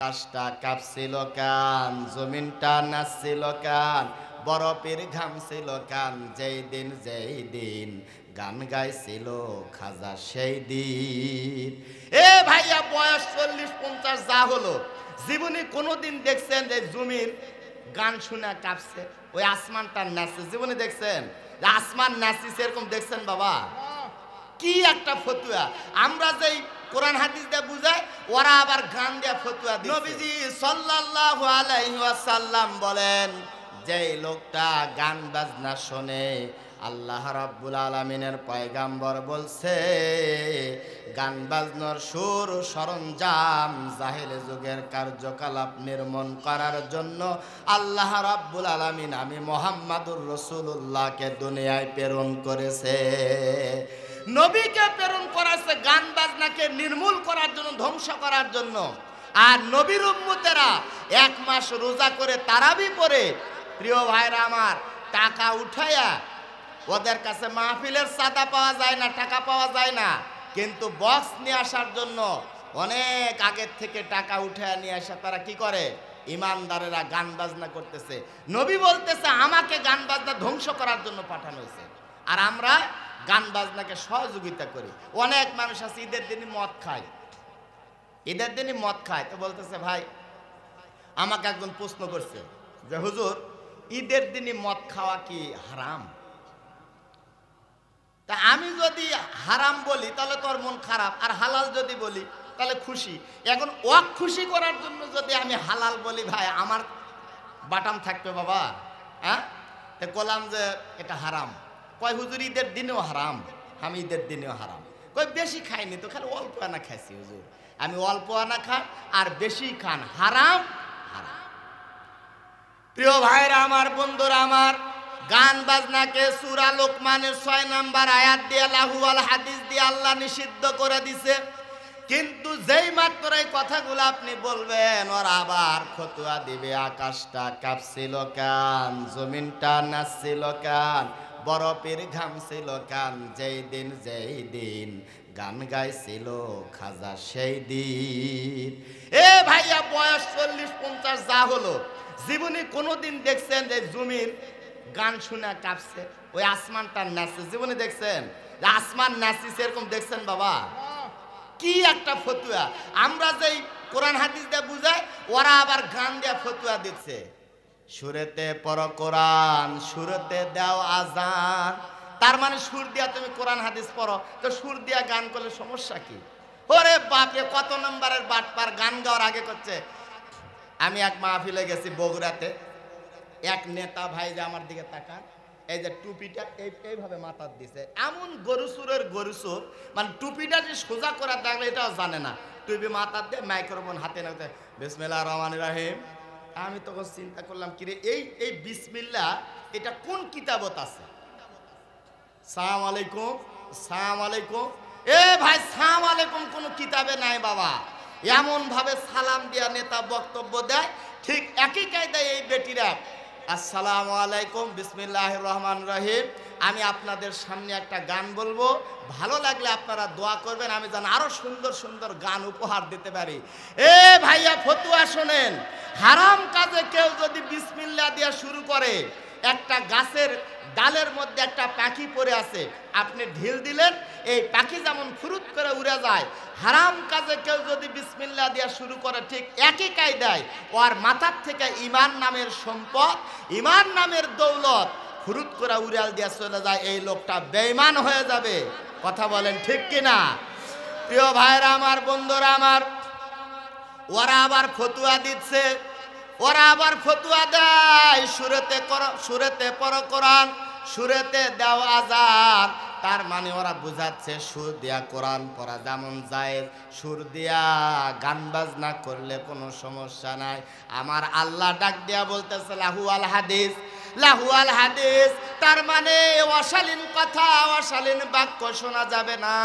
আকাশটা কাঁপছিল কান, জমিনটা নাচছিল কান, বরফের ঘামছিল কান, যেই দিন গান গাইছিল খাজা সেই দিন। এ ভাইয়া, বয়স 40-50 যা হলো, জীবনে কোনোদিন দেখছেন যে জমির গান শুনে কাঁপছে, ওই আসমানটা নাচছে? জীবনে দেখছেন যে আসমান নাচিছে এরকম দেখছেন বাবা? কি একটা ফতুয়া! আমরা যেই কোরআন হাদিস দিয়ে বুঝাই, ওরা আবার গান দিয়ে ফতুয়া দিচ্ছে। নবীজি সাল্লাল্লাহু আলাইহি ওয়াসাল্লাম বলেন, যেই লোকটা গান বাজনা শোনে, আল্লাহ রাব্বুল আলামিনের পয়গাম্বর বলছে, গান বাজনার সুর সরঞ্জাম জাহেলি যুগের কার্যকলাপ নির্মূল করার জন্য আল্লাহ রাব্বুল আলামিন আমি মুহাম্মাদুর রাসূলুল্লাহকে দুনিয়ায় প্রেরণ করেছে। নবীকে প্রেরণ করেছে গান বাজনাকে নির্মূল করার জন্য, ধ্বংস করার জন্য। আর নবীর উম্মতেরা 1 মাস রোজা করে তারাবি পড়ে, প্রিয় ভাইরা আমার, টাকা উঠাইয়া, ওদের কাছে মাহফিলের চাঁদা পাওয়া যায় না, টাকা পাওয়া যায় না, কিন্তু বক্স নিয়ে আসার জন্য অনেক আগের থেকে টাকা উঠাইয়া নিয়ে আসা তারা কি করে? ইমানদারেরা গান বাজনা করতেছে। নবী বলতেছে আমাকে গান বাজনা ধ্বংস করার জন্য পাঠানো হয়েছে, আর আমরা গান বাজনাকে সহযোগিতা করি। অনেক মানুষ আছে ঈদের দিনই মদ খায়, ঈদের দিনই মদ খায়। তো বলতেছে, ভাই, আমাকে একজন প্রশ্ন করছে যে হুজুর, ঈদের দিনই মদ খাওয়া কি হারাম? তা আমি যদি হারাম বলি তাহলে তোর মন খারাপ, আর হালাল যদি বলি তাহলে খুশি। এখন ওয়াক খুশি করার জন্য যদি আমি হালাল বলি, ভাই আমার বাটাম থাকবে বাবা? হ্যাঁ, তো বললাম যে এটা হারাম। কয় হুজুর ঈদের দিনেও হারাম? আমি ঈদের দিনেও হারাম। কয় বেশি খাইনি তো, খালি অল্প আনা খাইছি হুজুর। আমি অল্প আনা খান আর বেশি খান, হারাম হারাম। প্রিয় ভাইরা আমার, বন্ধুরা আমার, গান বাজনাকে সূরা লোকমানের 6 নম্বর আয়াত দিয়ে লাহু আল হাদিস দিয়ে আল্লাহ নিষিদ্ধ করে দিছে। কিন্তু যেই মাত্র এই কথাগুলো আপনি বলবেন, ওরা আবার ফতুয়া দিবে, আকাশটা কাঁপছিল কান, জমিনটা নাচছিল কান, বরফের ঘামছিল কান, যেই দিন গান গাইছিল খাজা সেই দিন। এ ভাইয়া, বয়স 40-50 যা হলো, জীবনে কোনোদিন দেখছেন যে জমির গান শুনে কাঁপছে, ওই আসমানটা নাচছে? জীবনে দেখছেন যে আসমান নাচিছে এরকম দেখছেন বাবা? কি একটা ফতুয়া! আমরা যেই কোরআন হাদিস দিয়ে বুঝাই, ওরা আবার গান দিয়ে ফতুয়া দিচ্ছে। সুরেতে পড়ো কোরআন, সুরেতে দাও আজান। তার মানে সুর দিয়া তুমি কোরআন হাদিস পড়ো, তো সুর দিয়া গান করলে সমস্যা কি? ওরে বাপরে, কত নম্বরের বাটপার! গান গাওয়ার আগে করছে। আমি এক মাহফিলে গেছি বগুড়াতে, এক নেতা ভাই যে আমার দিকে তাকান, এই যে টুপিটা এইভাবে মাথার দিছে, এমন গরুসুরের গরুসুর, মানে টুপিটা যে সোজা করার দেখলে এটাও জানে না। টুপি মাথার দিয়ে মাইক্রোফোন হাতে নাতে বিসমিল্লাহির রহমানির রহিম। আমি তখন চিন্তা করলাম, কিরে এই বিসমিল্লাহ এটা কোন কিতাবত আছে? সালাম আলাইকুম, সালাম আলাইকুম। এ ভাই, সালাম আলাইকুম কোন কিতাবে নাই বাবা। এমন ভাবে সালাম দিয়া নেতা বক্তব্য দেয়, ঠিক একই কায়দায় এই বেটিরা আসসালামু আলাইকুম, বিসমিল্লাহির রহমানির রহিম। আমি আপনাদের সামনে একটা গান বলবো, ভালো লাগলে আপনারা দোয়া করবেন, আমি যেন আরো সুন্দর সুন্দর গান উপহার দিতে পারি। এ ভাইয়া, ফতুয়া শোনেন, হারাম কাজে কেউ যদি বিসমিল্লাহ দিয়া শুরু করে, একটা গাছের ডালের মধ্যে একটা পাখি পড়ে আছে, আপনি ঢিল দিলেন, এই পাখি যেমন ফুরুত করে উড়ে যায়, হারাম কাজে কেউ যদি বিসমিল্লাহ দিয়া শুরু করে, ঠিক একই কায়দায় ওর মাথার থেকে ঈমান নামের সম্পদ, ঈমান নামের দৌলত ফুরুত করে উড়াল দিয়া চলে যায়, এই লোকটা বেঈমান হয়ে যাবে। কথা বলেন ঠিক কিনা? প্রিয় ভাইরা আমার, বন্ধুরা আমার, ওরা আবার ফতুয়া দিচ্ছে, ওরা আবার ফতুয়া দেয়, সুরেতে পড়ো কোরআন, সুরেতে দাও আজান। তার মানে ওরা বুঝাচ্ছে সুর দিয়া কোরআন পড়া যেমন জায়েজ, সুর দিয়া গান বাজনা করলে কোনো সমস্যা নাই। আমার আল্লাহ ডাক দিয়া বলতেছে লাহু আল হাদিস, লাহু আল হাদিস। তার মানে অশালীন কথা, অশালীন বাক্য শোনা যাবে না।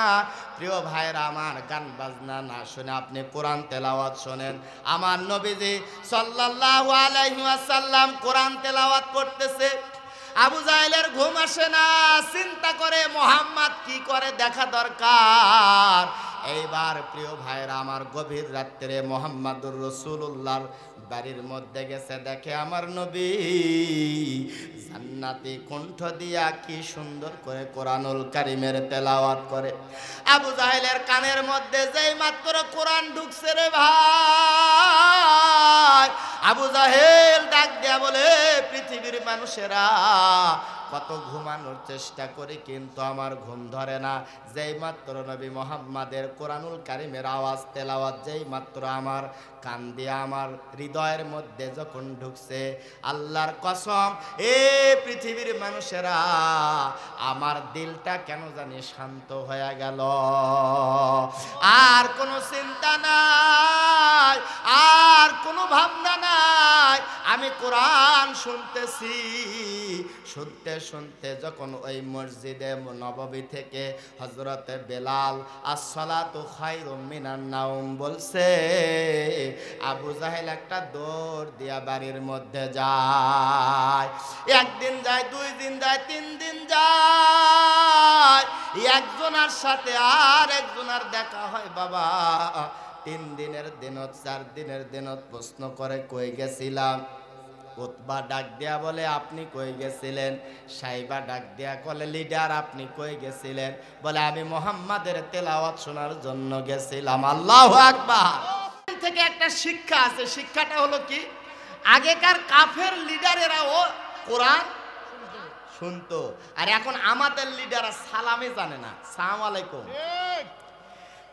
প্রিয় ভাইরা আমার, গান বাজনা না শুনে আপনি কোরআন তেলাওয়াত শোনেন। আমার নবীজি সাল্লাল্লাহু আলাইহি ওয়াসাল্লাম কোরআন তেলাওয়াত করতেছে, আবু জাহেলের ঘুম আসে না, চিন্তা করে মুহাম্মদ কি করে দেখা দরকার। এইবার প্রিয় ভাইরা আমার গভীর রাত্রে মুহাম্মদুর রাসূলুল্লাহর বাড়ির মধ্যে গেছে, দেখে আমার নবী জান্নাতি কণ্ঠ দিয়া কি সুন্দর করে কোরআনুল কারীমের তেলাওয়াত করে। আবু জাহেলের কানের মধ্যে যেই মাত্র কোরআন ঢুকছে রে ভাই, আবু জাহেল ডাক দেয়া বলে, পৃথিবীর মানুষেরা কত ঘুমানোর চেষ্টা করি কিন্তু আমার ঘুম ধরে না। যেই মাত্র নবী মুহাম্মাদের কোরআনুল কারীমের আওয়াজ তেলাওয়াত যেই মাত্র আমার কান দিয়ে আমার হৃদয়ের মধ্যে যখন ঢুকছে, আল্লাহর কসম এ পৃথিবীর মানুষেরা আমার দিলটা কেন জানি শান্ত হয়ে গেল। আর কোনো চিন্তা নাই, আর কোনো ভাবনা নাই, আমি কোরআন শুনতেছি। শুনতে শুনতে যখন ওই মসজিদে নববী থেকে হযরতে বেলাল আসসালাতু খায়রুম মিনান নাওম বলছে, আবু জাহেল একটা দৌড় দিয়া বাড়ির মধ্যে যায়। একদিন যায়, 2 দিন যায়, 3 দিন যায়, একজনের সাথে আর একজনের দেখা হয়। বাবা 3 দিনের দিনত 4 দিনের দিনত প্রশ্ন করে কই গেছিলাম। উতবা ডাক দিয়া বলে আপনি কই গেছিলেন। সাইবা ডাক দিয়া বলে লিডার আপনি কই গেছিলেন। বলে আমি মুহাম্মাদের তেলাওয়াত শোনার জন্য গেছিলাম। আল্লাহু আকবার। থেকে একটা শিক্ষা আছে, শিক্ষাটা হলো কি, আগেকার কাফের লিডারেরাও কোরআন শুনতো, আর এখন আমাদের লিডাররা সালামে জানে না। সালাম আলাইকুম।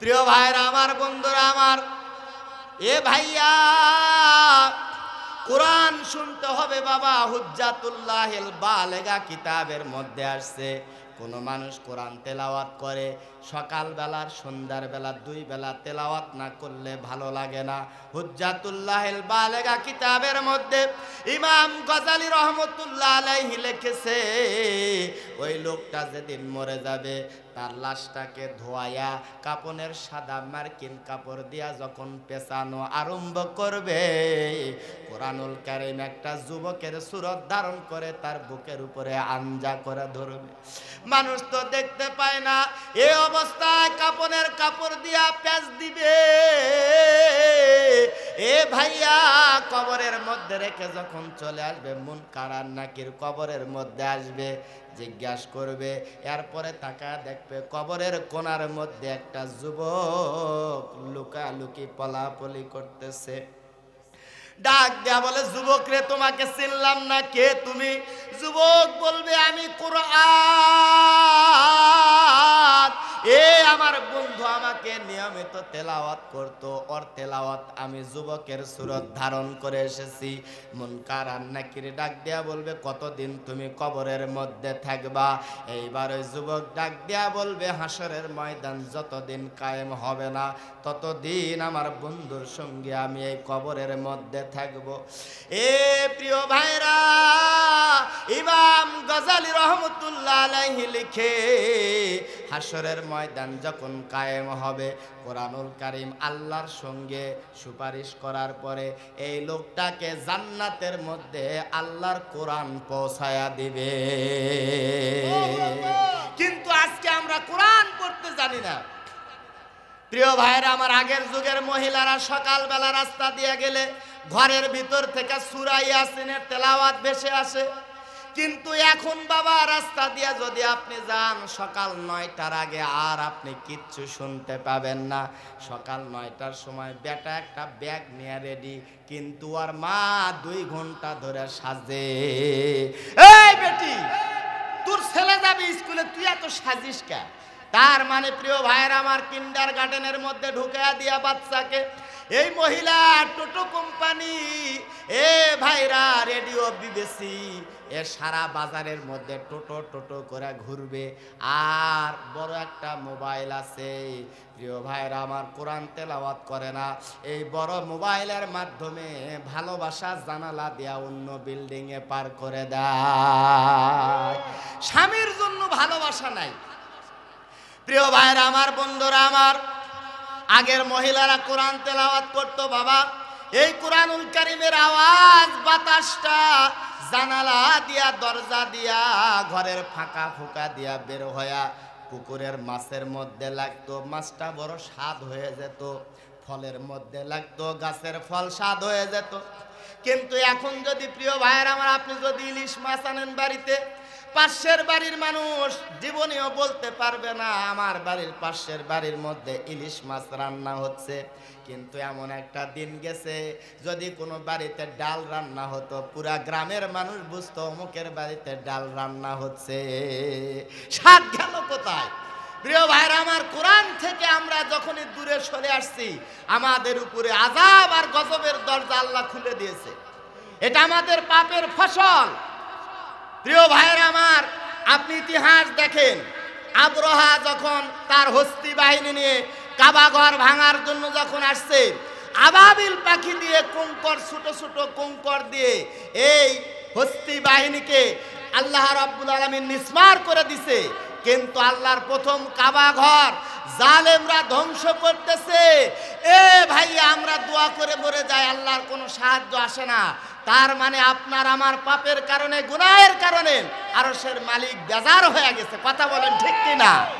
প্রিয় ভাইরা আমার, বন্ধুরা আমার, এ ভাইয়া কোরআন শুনতে হবে বাবা। হুজ্জাতুল্লাহিল বালেগা কিতাবের মধ্যে আসছে, কোন মানুষ কোরআন তেলাওয়াত করে সকাল বেলার সন্ধ্যার বেলা 2 বেলা তেলাওয়াত না করলে ভালো লাগে না। হুজ্জাতুল্লাহিল বালেগা কিতাবের মধ্যে ইমাম গজালি রহমতুল্লাহ আলাইহি লিখেছে, ওই লোকটা যেদিন মরে যাবে তার লাশটাকে ধোয়া কাপনের সাদা মার্কিন কাপড় দিয়া যখন পেছানো আরম্ভ করবে, কোরআনুল কারীম একটা যুবকের সুরত ধারণ করে তার বুকের উপরে আঞ্জা করে ধরবে। মানুষ তো দেখতে পায় না, এই অবস্থায় কাপনের কাপড় দিয়া পেঁচ দিবে। এ ভাইয়া কবরের মধ্যে রেখে যখন চলে আসবে, মুনকার আর নাকির কবরের মধ্যে আসবে, জিজ্ঞাসা করবে, এরপরে তাকায় দেখবে কবরের কোণার মধ্যে একটা যুবক লুকালুকি পলাপলি করতেছে। ডাক দেয়া বলে, যুবক রে তোমাকে চিনলাম না, কে তুমি? যুবক বলবে, আমি কোরআন। এ আমার বন্ধু আমাকে নিয়মিত তেলাওয়াত করতো, ওর তেলাওয়াত আমি যুবকের সুরত ধারণ করে এসেছি। মুনকার আর নাকির ডাক দেয়া বলবে, কতদিন তুমি কবরের মধ্যে থাকবা? এইবার ওই যুবক ডাক দেয়া বলবে, হাসরের ময়দান যতদিন কায়েম হবে না ততদিন আমার বন্ধুর সঙ্গে আমি এই কবরের মধ্যে থাকবো। এ প্রিয় ভাইরা, ইমাম গজালি রহমতুল্লাহ আলাইহি লিখে, হাসরের ময়দান যখন কায়েম হবে, কোরআনুল কারীম আল্লাহর সঙ্গে সুপারিশ করার পরে এই লোকটাকে জান্নাতের মধ্যে আল্লাহর কোরআন পৌঁছায়া দিবে। কিন্তু আজকে আমরা কোরআন পড়তে জানি না। প্রিয় ভাইরা আমার, আগের যুগের মহিলারা সকালবেলা রাস্তা দিয়ে গেলে ঘরের ভিতর থেকে সূরা ইয়াসিনের তেলাওয়াত ভেসে আসে। কিন্তু এখন বাবা রাস্তা দিয়ে যদি আপনি যান সকাল 9টার আগে আর আপনি কিচ্ছু শুনতে পাবেন না। সকাল 9টার সময় বেটা একটা ব্যাগ নিয়ে রেডি, কিন্তু আর মা 2 ঘন্টা ধরে সাজে। এই বেটি, তোর ছেলে যাবে স্কুলে, তুই এত সাজিস কে? তার মানে প্রিয় ভাইয়ের আমার, কিন্ডার গার্ডেনের মধ্যে ঢুকাইয়া দিয়া বাচ্চাকে এই মহিলা টোটো কোম্পানি, এ ভাইরা রেডিও বিবিসি, এ সারা বাজারের মধ্যে টোটো টোটো করে ঘুরবে, আর বড় একটা মোবাইল আছে। প্রিয় ভাইরা আমার, কোরআন তেলাওয়াত করে না, এই বড় মোবাইলের মাধ্যমে ভালোবাসা জানালা দিয়া অন্য বিল্ডিং এ পার করে দেয়। স্বামীর জন্য ভালোবাসা নাই। প্রিয় ভাইরা আমার, বন্ধুরা আমার, আগের মহিলারা কোরআন তেলাওয়াত করতো বাবা। এই কোরআনুল কারীমের আওয়াজ বাতাসটা জানালা দিয়া দরজা দিয়া ঘরের ফাঁকা ফোঁকা দিয়া বের হইয়া পুকুরের মাছের মধ্যে লাগতো, মাছটা বড় স্বাদ হয়ে যেত, ফলের মধ্যে লাগতো, গাছের ফল স্বাদ হয়ে যেত। কিন্তু এখন যদি প্রিয় ভাইয়ের আমার, আপনি যদি ইলিশ মাছ আনেন বাড়িতে, পাশের বাড়ির মানুষ জীবনেও বলতে পারবে না আমার বাড়ির পাশের বাড়ির মধ্যে ইলিশ মাছ রান্না হচ্ছে। কিন্তু এমন একটা দিন গেছে, যদি কোনো বাড়িতে ডাল রান্না হতো, পুরা গ্রামের মানুষ বুঝতো অমুকের বাড়িতে ডাল রান্না হচ্ছে। স্বাদ গেল কোথায়? প্রিয় ভাইরা আমার, কোরআন থেকে আমরা যখনই দূরে সরে আসছি, আমাদের উপরে আযাব আর গজবের দরজা আল্লাহ খুলে দিয়েছে। এটা আমাদের পাপের ফসল। প্রিয় ভাইরা আমার, আপনি ইতিহাস দেখেন, আবরাহা যখন তার হস্তি বাহিনী নিয়ে কাবা ঘর ভাঙার জন্য যখন আসছে, আবাবিল পাখি দিয়ে কঙ্কর, ছোট ছোট কঙ্কর দিয়ে এই হস্তি বাহিনীকে আল্লাহ রাব্বুল আলামিন নিস্মার করে দিছে। কিন্তু আল্লাহর প্রথম কাবা ঘর জালেমরা ধ্বংস করতেছে। এ ভাই, আমরা দোয়া করে মরে যাই, আল্লাহর কোনো সাহায্য আসে না। তার মানে আপনার আমার পাপের কারণে, গুনাহের কারণে আরশের মালিক বেজার হয়ে গেছে। কথা বলেন ঠিক কিনা?